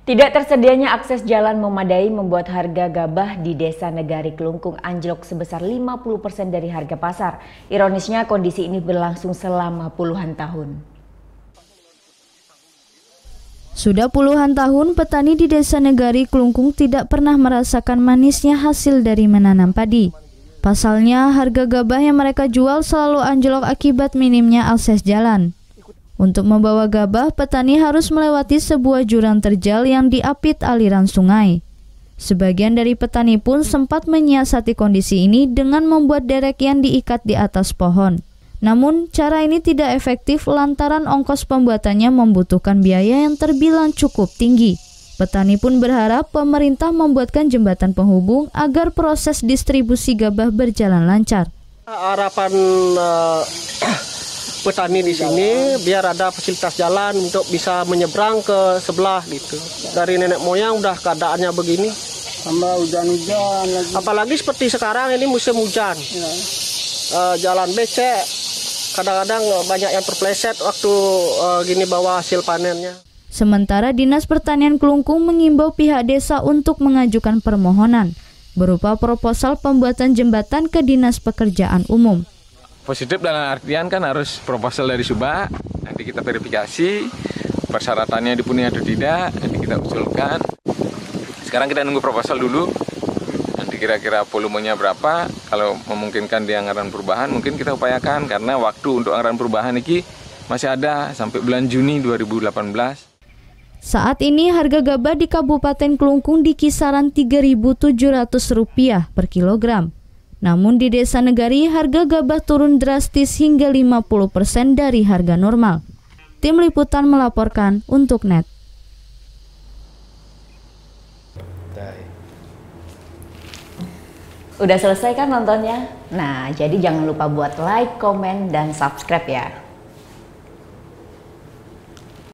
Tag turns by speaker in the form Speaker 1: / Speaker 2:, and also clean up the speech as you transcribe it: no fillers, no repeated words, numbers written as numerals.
Speaker 1: Tidak tersedianya akses jalan memadai membuat harga gabah di Desa Negari Kelungkung anjlok sebesar 50% dari harga pasar. Ironisnya kondisi ini berlangsung selama puluhan tahun.
Speaker 2: Sudah puluhan tahun petani di Desa Negari Kelungkung tidak pernah merasakan manisnya hasil dari menanam padi. Pasalnya harga gabah yang mereka jual selalu anjlok akibat minimnya akses jalan. Untuk membawa gabah, petani harus melewati sebuah jurang terjal yang diapit aliran sungai. Sebagian dari petani pun sempat menyiasati kondisi ini dengan membuat derek yang diikat di atas pohon. Namun, cara ini tidak efektif lantaran ongkos pembuatannya membutuhkan biaya yang terbilang cukup tinggi. Petani pun berharap pemerintah membuatkan jembatan penghubung agar proses distribusi gabah berjalan lancar.
Speaker 3: Harapan petani di sini biar ada fasilitas jalan untuk bisa menyeberang ke sebelah gitu. Dari nenek moyang udah keadaannya begini.
Speaker 4: Tambah hujan-hujan lagi.
Speaker 3: Apalagi seperti sekarang ini musim hujan.
Speaker 4: Ya.
Speaker 3: Jalan becek, kadang-kadang banyak yang terpleset waktu gini bawa hasil panennya.
Speaker 2: Sementara Dinas Pertanian Kelungkung mengimbau pihak desa untuk mengajukan permohonan berupa proposal pembuatan jembatan ke Dinas Pekerjaan Umum.
Speaker 5: Positif dalam artian kan harus proposal dari Subak, nanti kita verifikasi persyaratannya dipenuhi atau tidak, nanti kita usulkan. Sekarang kita nunggu proposal dulu, nanti kira-kira volumenya berapa, kalau memungkinkan di anggaran perubahan mungkin kita upayakan, karena waktu untuk anggaran perubahan ini masih ada sampai bulan Juni 2018.
Speaker 2: Saat ini harga gabah di Kabupaten Kelungkung di kisaran Rp3.700 per kilogram. Namun di Desa Negari harga gabah turun drastis hingga 50% dari harga normal. Tim Liputan melaporkan untuk NET.
Speaker 1: Udah selesai kan nontonnya? Nah, jadi jangan lupa buat like, komen, dan subscribe ya.